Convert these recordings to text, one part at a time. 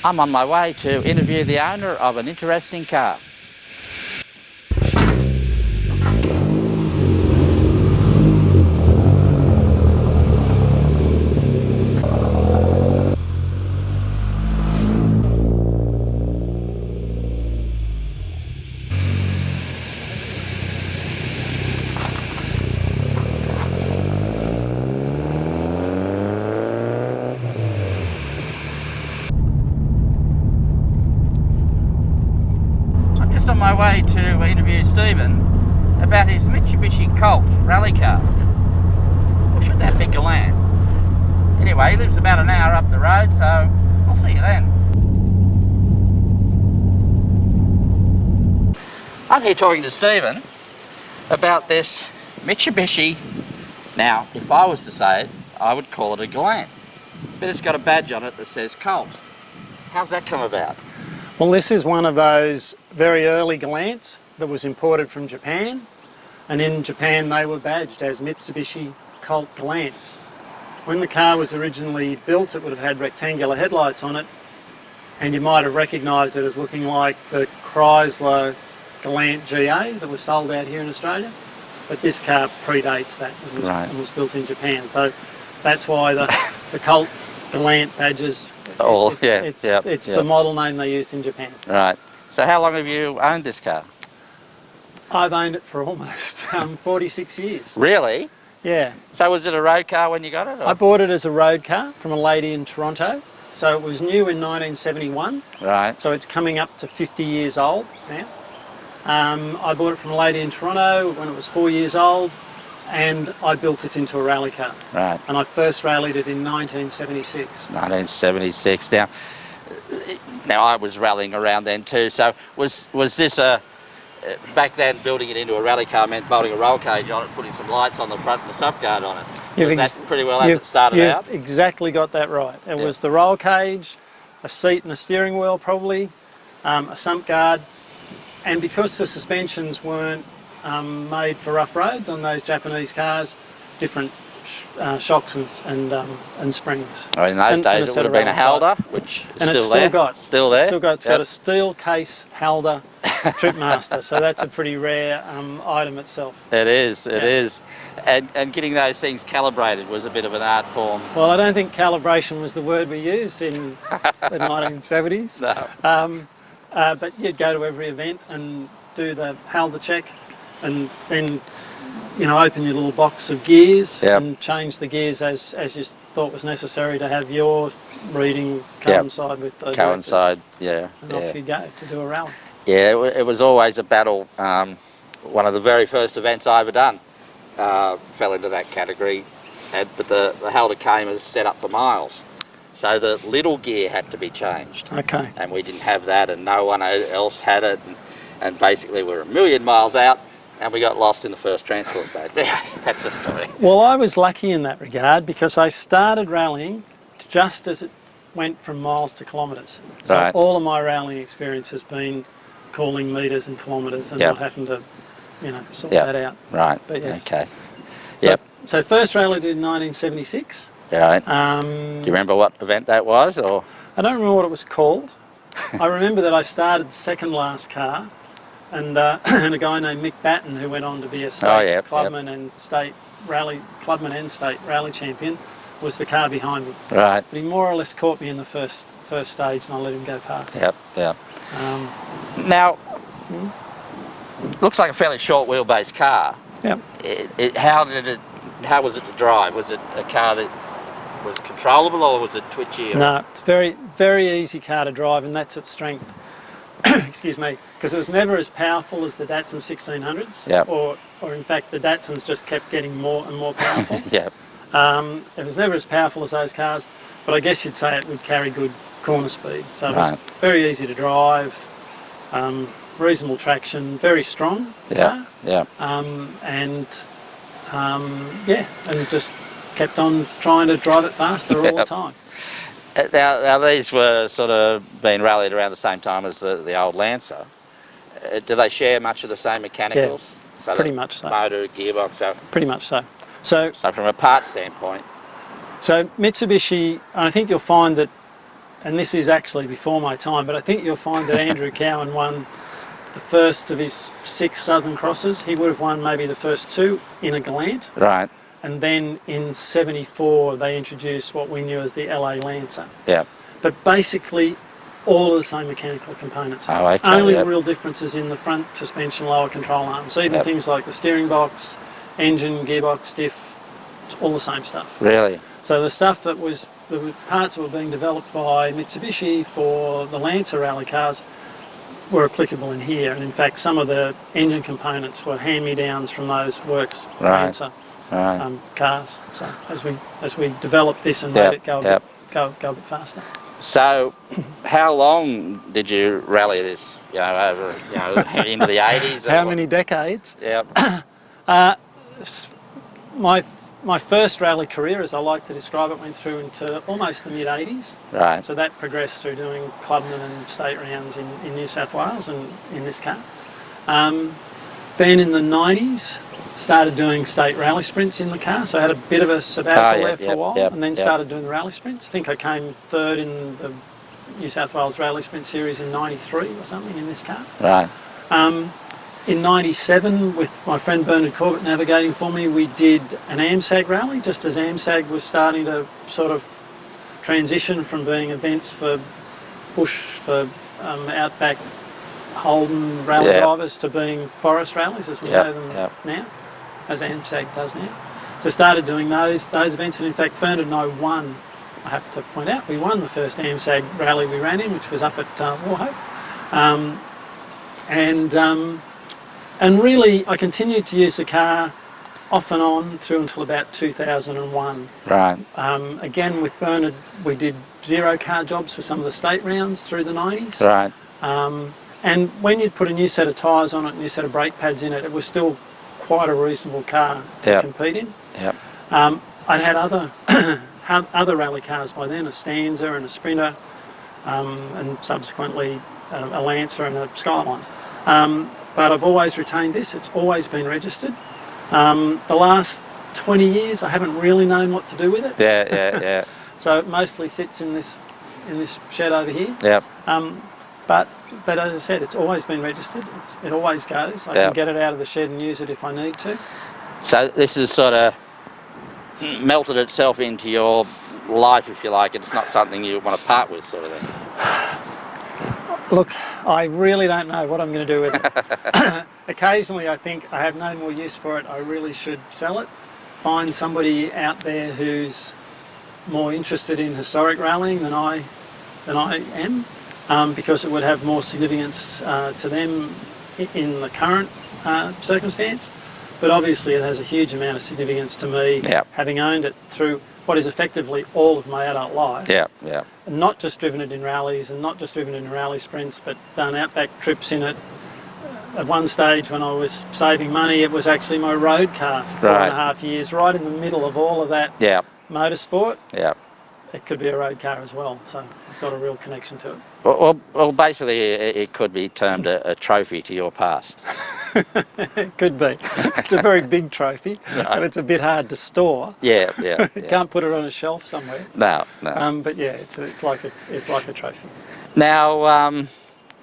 I'm on my way to interview the owner of an interesting car. On my way to interview Stephen about his Mitsubishi Colt rally car. Or should that be Galant? Anyway, he lives about an hour up the road, so I'll see you then. I'm here talking to Stephen about this Mitsubishi. Now, if I was to say it, I would call it a Galant, but it's got a badge on it that says Colt. How's that come about? Well, this is one of those very early Galants that was imported from Japan, and in Japan they were badged as Mitsubishi Colt Galants. When the car was originally built, it would have had rectangular headlights on it, and you might have recognised it as looking like the Chrysler Galant GA that was sold out here in Australia, but this car predates that and was built in Japan. So that's why the Colt Galant badges. It's the model name they used in Japan. Right. So how long have you owned this car? I've owned it for almost 46 years. Really? Yeah. So was it a road car when you got it? Or? I bought it as a road car from a lady in Toronto. So it was new in 1971. Right. So it's coming up to 50 years old now. I bought it from a lady in Toronto when it was 4 years old, and I built it into a rally car. Right. And I first rallied it in 1976. 1976. Now I was rallying around then too. So was this back then building it into a rally car meant bolting a roll cage on it, putting some lights on the front and a subguard on it? Was that pretty well as it started out? You've exactly got that right. It was the roll cage, a seat and a steering wheel probably, a sump guard, and because the suspensions weren't made for rough roads on those Japanese cars, different shocks and springs. Oh, in those days it would have been a Halder, which is still there. Still there. It's got a steel case Halder Tripmaster, so that's a pretty rare item itself. It is. And getting those things calibrated was a bit of an art form. Well, I don't think calibration was the word we used in the 1970s. No. But you'd go to every event and do the Halder check, and then open your little box of gears and change the gears as you thought was necessary to have your reading coincide with those. Coincide, and off you go to do a rally. Yeah, it was always a battle. One of the very first events I ever done fell into that category, but the Halder came as set up for miles. So the little gear had to be changed. Okay. And we didn't have that, and no one else had it, and basically we were a million miles out, and we got lost in the first transport stage. That's the story. Well, I was lucky in that regard because I started rallying just as it went from miles to kilometres. So all of my rallying experience has been calling metres and kilometres and not having to, sort that out. Right. But yes. Okay. So first rallied in 1976. Right. Do you remember what event that was, or? I don't remember what it was called. I remember that I started second last car, and a guy named Mick Batten, who went on to be a state clubman and state rally champion, was the car behind me. Right. But he more or less caught me in the first stage, and I let him go past. Yep. Now, looks like a fairly short wheelbase car. Yep. How was it to drive? Was it a car that was controllable, or was it twitchy? Or? No, it's a very, very easy car to drive, and that's its strength. Excuse me, because it was never as powerful as the Datsun 1600s. Yep. Or in fact, the Datsuns just kept getting more and more powerful. Yep. It was never as powerful as those cars, but I guess you'd say it would carry good corner speed. So it was very easy to drive, reasonable traction, very strong car. Yeah. And just kept on trying to drive it faster all the time. Now these were sort of being rallied around the same time as the old Lancer. do they share much of the same mechanicals? So pretty the much so. Motor, gearbox, so Pretty much so. So from a parts standpoint. So Mitsubishi, I think you'll find that, and this is actually before my time, but I think you'll find that Andrew Cowan won the first of his 6 Southern Crosses. He would have won maybe the first 2 in a Galant. Right. And then in '74 they introduced what we knew as the LA Lancer. Yeah. But basically all of the same mechanical components. Oh, okay. Only real differences in the front suspension, lower control arms. Even things like the steering box, engine, gearbox, diff, all the same stuff. Really? So the stuff that was, the parts that were being developed by Mitsubishi for the Lancer rally cars were applicable in here. And in fact, some of the engine components were hand-me-downs from those Works Lancer cars. So as we developed this and made it go a bit faster. So, how long did you rally this? Over into the 80s? How many decades? Yeah. My first rally career, as I like to describe it, went through into almost the mid-80s. Right. So that progressed through doing clubman and state rounds in New South Wales and in this car. Then in the 90s, started doing state rally sprints in the car. So I had a bit of a sabbatical there for a while, and then started doing the rally sprints. I think I came 3rd in the New South Wales Rally Sprint Series in '93 or something in this car. Right. In '97, with my friend Bernard Corbett navigating for me, we did an AMSAG rally, just as AMSAG was starting to sort of transition from being events for bush, for outback Holden rally drivers to being forest rallies as we know them now, as AMSAG does now. So started doing those events, and in fact Bernard and I won, I have to point out, we won the first AMSAG rally we ran in, which was up at Warhope. And really, I continued to use the car off and on through until about 2001. Right. Again, with Bernard, we did 0 car jobs for some of the state rounds through the 90s. Right. And when you'd put a new set of tyres on it, a new set of brake pads in it, it was still quite a reasonable car to compete in. Yep. I'd had other other rally cars by then, a Stanza and a Sprinter, and subsequently a Lancer and a Skyline. But I've always retained this. It's always been registered. The last 20 years, I haven't really known what to do with it. Yeah. So it mostly sits in this shed over here. Yep. But as I said, it's always been registered. It always goes. I can get it out of the shed and use it if I need to. So this has sort of melted itself into your life, if you like. It's not something you want to part with, sort of thing. Look, I really don't know what I'm going to do with it. Occasionally I think I have no more use for it. I really should sell it. Find somebody out there who's more interested in historic rallying than I am, because it would have more significance to them in the current circumstance. But obviously it has a huge amount of significance to me, having owned it through what is effectively all of my adult life. And not just driven it in rallies and not just driven it in rally sprints, but done outback trips in it. At one stage when I was saving money, it was actually my road car for 4.5 years, right in the middle of all of that motorsport. It could be a road car as well, so it's got a real connection to it. Well, basically it could be termed a trophy to your past. It could be. It's a very big trophy, but it's a bit hard to store. You can't put it on a shelf somewhere. No. But yeah, it's like a trophy. Now,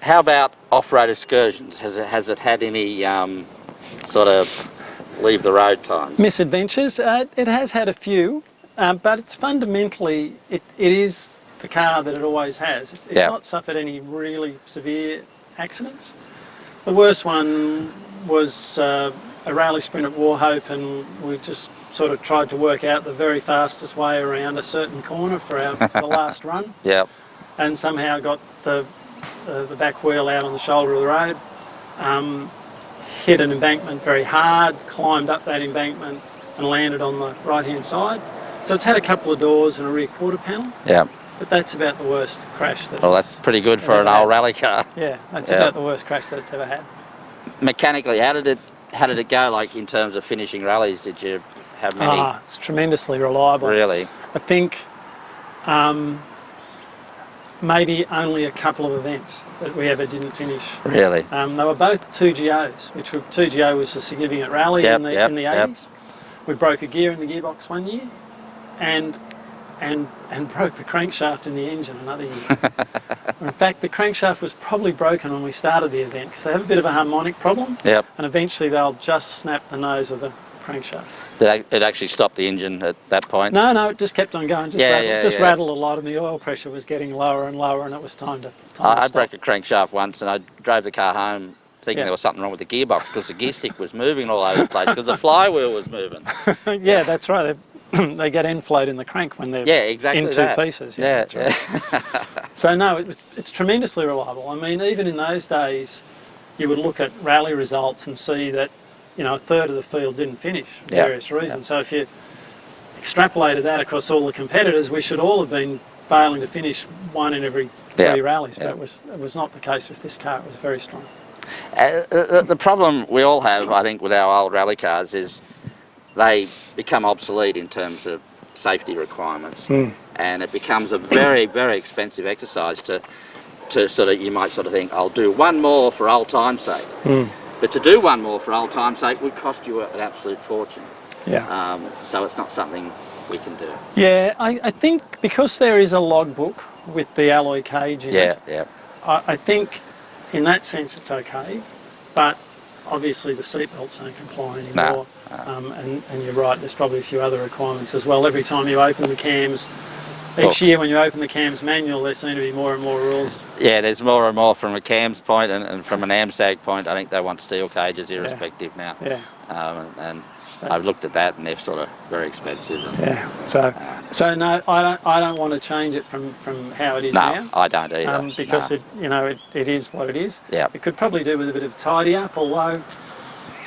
how about off-road excursions? Has it had any sort of leave the road times? Misadventures? It has had a few, but it's fundamentally it is the car that it always has. It's not suffered any really severe accidents. The worst one was a rally sprint at Warhope, and we just sort of tried to work out the very fastest way around a certain corner for the last run. And somehow got the back wheel out on the shoulder of the road, hit an embankment very hard, climbed up that embankment and landed on the right-hand side. So it's had a couple of doors and a rear quarter panel. But that's about the worst crash that that's pretty good for an old rally car. Yeah, that's about the worst crash that it's ever had. Mechanically, how did it go, like in terms of finishing rallies? Did you have many? It's tremendously reliable. Really? I think maybe only a couple of events that we ever didn't finish. Really? They were both 2GOs, which 2GO was a significant rally in the 80s. We broke a gear in the gearbox one year, and broke the crankshaft in the engine another year. In fact, the crankshaft was probably broken when we started the event because they have a bit of a harmonic problem. Yep. And eventually they'll just snap the nose of the crankshaft. It actually stopped the engine at that point? No, it just kept on going. Just Yeah, rattled a lot, and the oil pressure was getting lower and lower, and it was time to I stop. broke a crankshaft once, and I drove the car home thinking there was something wrong with the gearbox because the gear stick was moving all over the place because the flywheel was moving. Yeah, that's right. They get end float in the crank when they're exactly in two pieces. Yeah, that's right. So no, it's tremendously reliable. I mean, even in those days, you would look at rally results and see that, you know, a third of the field didn't finish for various reasons. So if you extrapolated that across all the competitors, we should all have been failing to finish one in every 3 rallies. But it was not the case with this car. It was very strong. The problem we all have, I think, with our old rally cars is they become obsolete in terms of safety requirements, and it becomes a very, very expensive exercise to sort of, you might sort of think, I'll do one more for old time's sake. But to do one more for old time's sake would cost you an absolute fortune. So it's not something we can do. Yeah, I think because there is a logbook with the alloy cage in it, I think in that sense it's okay, but obviously the seatbelts don't comply anymore. And you're right, there's probably a few other requirements as well. Every time you open the cams, each year when you open the cams manual, there seem to be more and more rules. Yeah, there's more and more from a cams point and from an AMSAG point. I think they want steel cages irrespective now. And I've looked at that, and they're sort of very expensive. So no, I don't want to change it from how it is now. No, I don't either. Because it is what it is. It could probably do with a bit of tidy up, although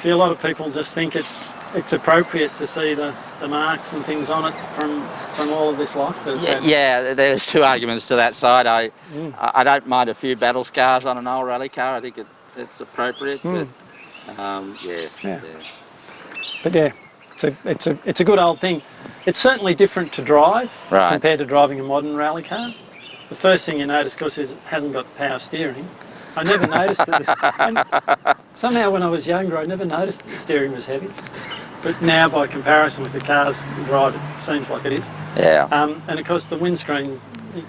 a lot of people just think it's appropriate to see the marks and things on it from all of this life. Yeah, there's two arguments to that side. I don't mind a few battle scars on an old rally car. I think it's appropriate. But But yeah, it's a good old thing. It's certainly different to drive compared to driving a modern rally car. The first thing you notice, of course, is it hasn't got power steering. I never noticed that. Somehow when I was younger, I never noticed that the steering was heavy. But now, by comparison with the cars you drive, it seems like it is. And of course, the windscreen,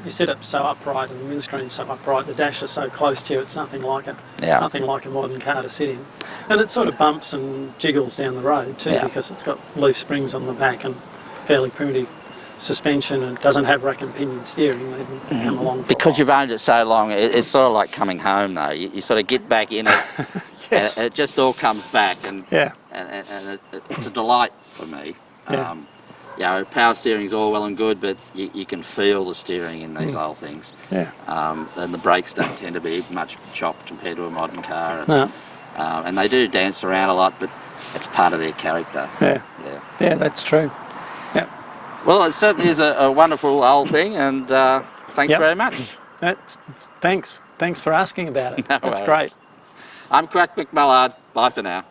you sit up so upright, and the windscreen's so upright, the dash is so close to you, it's nothing like a modern car to sit in. And it sort of bumps and jiggles down the road too, because it's got leaf springs on the back and fairly primitive suspension, and doesn't have rack and pinion steering. They can come along because you've owned it so long. It's sort of like coming home though. You sort of get back in it, and it just all comes back, and it's a delight for me. Power steering is all well and good, but you can feel the steering in these old things. And the brakes don't tend to be much chopped compared to a modern car. And they do dance around a lot, but it's part of their character. That's true. Well, it certainly is a wonderful old thing, and thanks very much. Thanks for asking about it. That's great. I'm Crack McMullard. Bye for now.